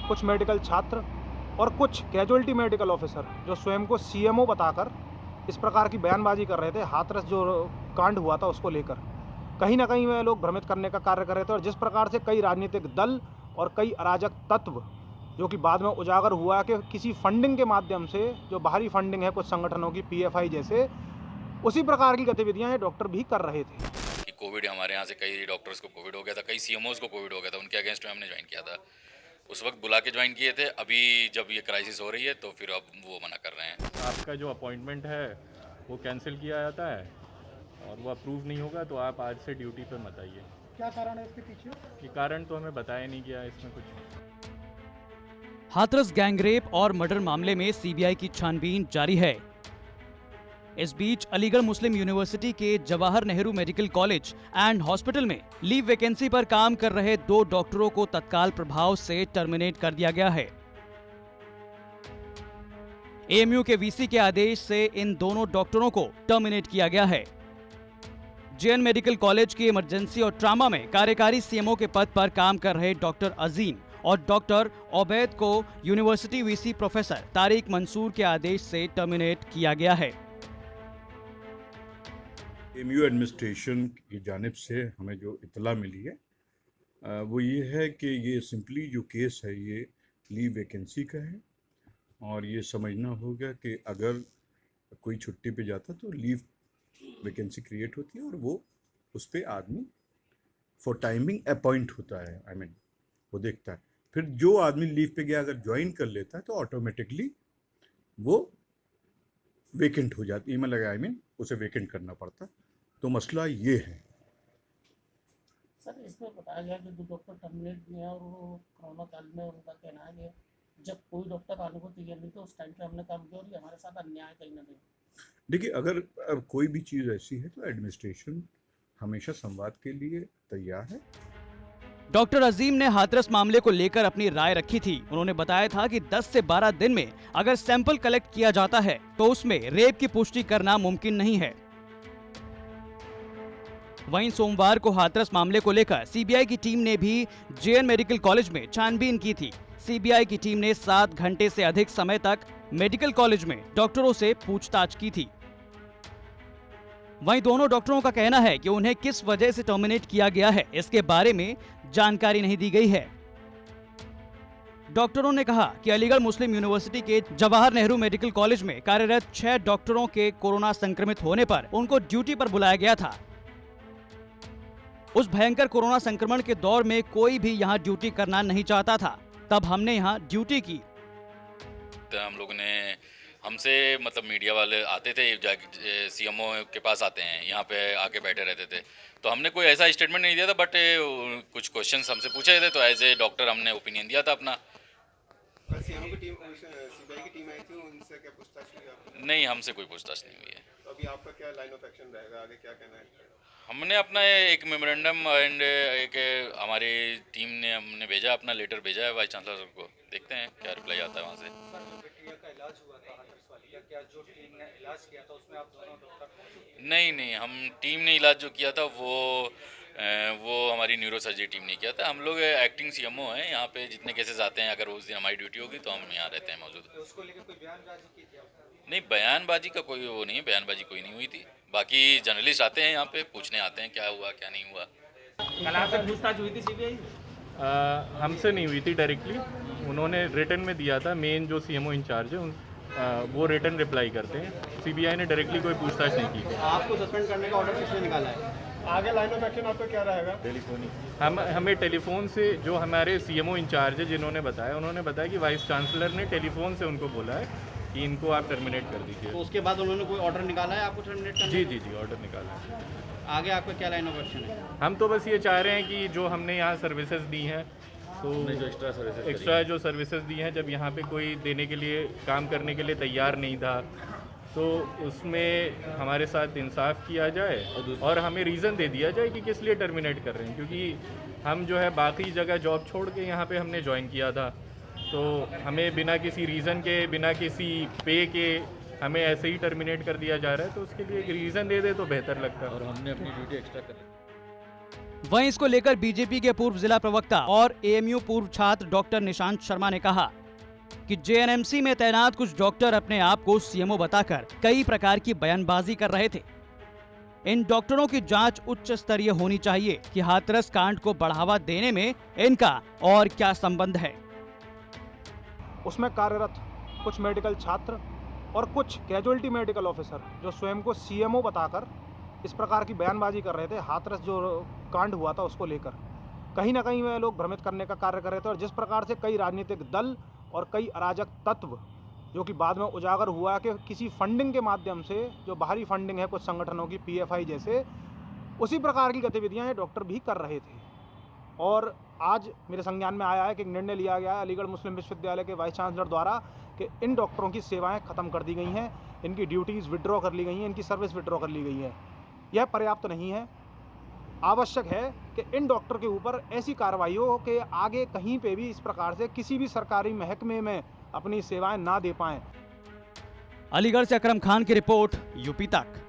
कुछ मेडिकल छात्र और कुछ कैजुअल्टी मेडिकल ऑफिसर जो स्वयं को सीएमओ बताकर इस प्रकार की बयानबाजी कर रहे थे हाथरस जो कांड हुआ था उसको लेकर। कहीं ना कहीं वे लोग भ्रमित करने का कार्य कर रहे थे और जिस प्रकार से कई राजनीतिक दल और कई अराजक तत्व जो कि बाद में उजागर हुआ कि किसी फंडिंग के माध्यम से जो बाहरी फंडिंग है कुछ संगठनों की पीएफआई जैसे, उसी प्रकार की गतिविधियां ये डॉक्टर भी कर रहे थे। कि कोविड हमारे यहाँ से कई डॉक्टर्स को कोविड हो गया था, कई सीएमओज को कोविड हो गया था, उनके अगेंस्ट में हमने ज्वाइन किया था। उस वक्त बुला के ज्वाइन किए थे। अभी जब ये क्राइसिस हो रही है तो फिर अब वो मना कर रहे हैं। आपका जो अपॉइंटमेंट है वो कैंसिल किया जाता है और वो अप्रूव नहीं होगा तो आप आज से ड्यूटी पे मत आइए। क्या कारण है इसके पीछे? ये कारण तो हमें बताया नहीं गया इसमें कुछ। हाथरस गैंगरेप और मर्डर मामले में सीबीआई की छानबीन जारी है। इस बीच अलीगढ़ मुस्लिम यूनिवर्सिटी के Jawahar Nehru medical college and hospital में लीव वैकेंसी पर काम कर रहे 2 डॉक्टरों को तत्काल प्रभाव से टर्मिनेट कर दिया गया है। एएमयू के वीसी के आदेश से इन दोनों डॉक्टरों को टर्मिनेट किया गया है। जेएन मेडिकल कॉलेज की इमरजेंसी और ट्रामा में कार्यकारी सीएमओ के पद पर काम कर रहे डॉक्टर अजीम और डॉक्टर ओबैद को university VC professor Tariq Mansoor के आदेश से टर्मिनेट किया गया है। एमयू एडमिनिस्ट्रेशन की जानिब से हमें जो इतला मिली है वो ये है कि ये सिंपली जो केस है ये लीव वैकेंसी का है और ये समझना होगा कि अगर कोई छुट्टी पे जाता तो लीव वैकेंसी क्रिएट होती है और वो उस पर आदमी फॉर टाइमिंग अपॉइंट होता है। आई मीन वो देखता है, फिर जो आदमी लीव पे गया अगर ज्वाइन कर लेता है तो ऑटोमेटिकली वो वेकेंट हो जाती है। मतलब आई मीन उसे वेकेंट करना पड़ता। तो मसला ये है सर, इसमें बताया गया कि 2 डॉक्टर टर्मिनेट भी हैं और वो कोरोना काल में उनका कहना है कि जब कोई डॉक्टर आने को तैयार नहीं तो उस टाइम पे हमने काम किया और ये हमारे साथ अन्याय कहीं ना कहीं। देखिए, अगर कोई भी चीज़ ऐसी है तो एडमिनिस्ट्रेशन हमेशा संवाद के लिए तैयार है। डॉक्टर अजीम ने हाथरस मामले को लेकर अपनी राय रखी थी। उन्होंने बताया था कि 10 से 12 दिन में अगर सैंपल कलेक्ट किया जाता है तो उसमें रेप की पुष्टि करना मुमकिन नहीं है। वहीं सोमवार को हाथरस मामले को लेकर सीबीआई की टीम ने भी जेएन मेडिकल कॉलेज में छानबीन की थी। सीबीआई की टीम ने 7 घंटे से अधिक समय तक मेडिकल कॉलेज में डॉक्टरों से पूछताछ की थी। वहीं दोनों डॉक्टरों का कहना है कि उन्हें किस वजह से टर्मिनेट किया गया है इसके बारे में जानकारी नहीं दी गई है। डॉक्टरों ने कहा कि अलीगढ़ मुस्लिम यूनिवर्सिटी के जवाहर नेहरू मेडिकल कॉलेज में कार्यरत 6 डॉक्टरों के कोरोना संक्रमित होने पर उनको ड्यूटी पर बुलाया गया था। उस भयंकर कोरोना संक्रमण के दौर में कोई भी यहाँ ड्यूटी करना नहीं चाहता था, तब हमने यहाँ ड्यूटी की। हम लोगों ने हमसे मतलब मीडिया वाले आते थे, सीएमओ के पास आते हैं, यहाँ पे आके बैठे रहते थे, तो हमने कोई ऐसा स्टेटमेंट नहीं दिया था, बट कुछ क्वेश्चंस हमसे पूछे थे तो एज ए डॉक्टर हमने ओपिनियन दिया था अपना। सीएमओ की टीम, सीबीआई की टीम आई थी, उनसे क्या पूछताछ हुई आपने? नहीं, हमसे कोई पूछताछ नहीं हुई है। तो अभी आपका क्या लाइन ऑफ एक्शन रहेगा, आगे क्या कहना है? हमने अपना एक मेमोरेंडम एंड एक हमारी टीम ने हमने भेजा, अपना लेटर भेजा है वाइस चांसलर सर को, देखते हैं क्या रिप्लाई आता है वहाँ से। नहीं, हम टीम ने इलाज जो किया था वो हमारी न्यूरो सर्जरी टीम ने किया था। हम लोग एक्टिंग सीएमओ हैं यहाँ पे, जितने केसेस आते हैं अगर उस दिन हमारी ड्यूटी होगी तो हम यहाँ रहते हैं मौजूद। उसको लेकर कोई बयानबाजी की थी आपने? नहीं, बयानबाजी का कोई वो नहीं है, बयानबाजी कोई नहीं हुई थी। बाकी जर्नलिस्ट आते हैं यहाँ पे, पूछने आते हैं क्या हुआ क्या नहीं हुआ। कल आपसे पूछताछ हुई थी सीबीआई? हमसे नहीं हुई थी डायरेक्टली, उन्होंने रिटन में दिया था। मेन जो सीएमओ इंचार्ज है वो रिटन रिप्लाई करते हैं। सीबीआई ने डायरेक्टली कोई पूछताछ नहीं की। आपको सस्पेंड करने का ऑर्डर किसने निकाला है? आगे लाइन ऑफ एक्शन आपका क्या रहेगा? टेलीफोन हमें टेलीफोन से जो हमारे सीएमओ इंचार्ज है जिन्होंने बताया कि वाइस चांसलर ने टेलीफोन से उनको बोला है कि इनको आप टर्मिनेट कर दीजिए। तो उसके बाद उन्होंने कोई ऑर्डर निकाला है आपको टर्मिनेट करने? जी ऑर्डर निकाला है। आगे आपका क्या लाइन ऑफ एक्शन है? हम तो बस ये चाह रहे हैं कि जो हमने यहाँ सर्विसेज दी हैं, तो जो एक्स्ट्रा जो सर्विसेज दी हैं, जब यहाँ पे कोई देने के लिए काम करने के लिए तैयार नहीं था तो उसमें हमारे साथ इंसाफ किया जाए और हमें रीज़न दे दिया जाए कि किस लिए टर्मिनेट कर रहे हैं। क्योंकि हम जो है बाकी जगह जॉब छोड़ के यहाँ पे हमने ज्वाइन किया था, तो हमें बिना किसी रीज़न के, बिना किसी पे के हमें ऐसे ही टर्मिनेट कर दिया जा रहा है। तो उसके लिए एक रीज़न दे दे तो बेहतर लगता है। और हमने अपनी ड्यूटी एक्स्ट्रा कर ली। वहीं इसको लेकर बीजेपी के पूर्व जिला प्रवक्ता और एएमयू पूर्व छात्र डॉक्टर निशांत शर्मा ने कहा कि जेएनएमसी में तैनात कुछ डॉक्टर अपने आप को सीएमओ बताकर कई प्रकार की बयानबाजी कर रहे थे। इन डॉक्टरों की जांच उच्च स्तरीय होनी चाहिए कि हाथरस कांड को बढ़ावा देने में इनका और क्या संबंध है। उसमें कार्यरत कुछ मेडिकल छात्र और कुछ कैजुअल्टी मेडिकल ऑफिसर जो स्वयं को सीएमओ बताकर इस प्रकार की बयानबाजी कर रहे थे हाथरस जो कांड हुआ था उसको लेकर, कहीं ना कहीं वह लोग भ्रमित करने का कार्य कर रहे थे। और जिस प्रकार से कई राजनीतिक दल और कई अराजक तत्व, जो कि बाद में उजागर हुआ कि किसी फंडिंग के माध्यम से, जो बाहरी फंडिंग है कुछ संगठनों की पीएफआई जैसे, उसी प्रकार की गतिविधियां ये डॉक्टर भी कर रहे थे। और आज मेरे संज्ञान में आया है कि एक निर्णय लिया गया है अलीगढ़ मुस्लिम विश्वविद्यालय के वाइस चांसलर द्वारा कि इन डॉक्टरों की सेवाएं ख़त्म कर दी गई हैं, इनकी ड्यूटीज़ विड्रॉ कर ली गई हैं, इनकी सर्विस विड्रॉ कर ली गई है। यह पर्याप्त नहीं है। आवश्यक है कि इन डॉक्टर के ऊपर ऐसी कार्रवाई हो कि आगे कहीं पे भी इस प्रकार से किसी भी सरकारी महकमे में अपनी सेवाएं ना दे पाएं। अलीगढ़ से अकरम खान की रिपोर्ट, यूपी तक।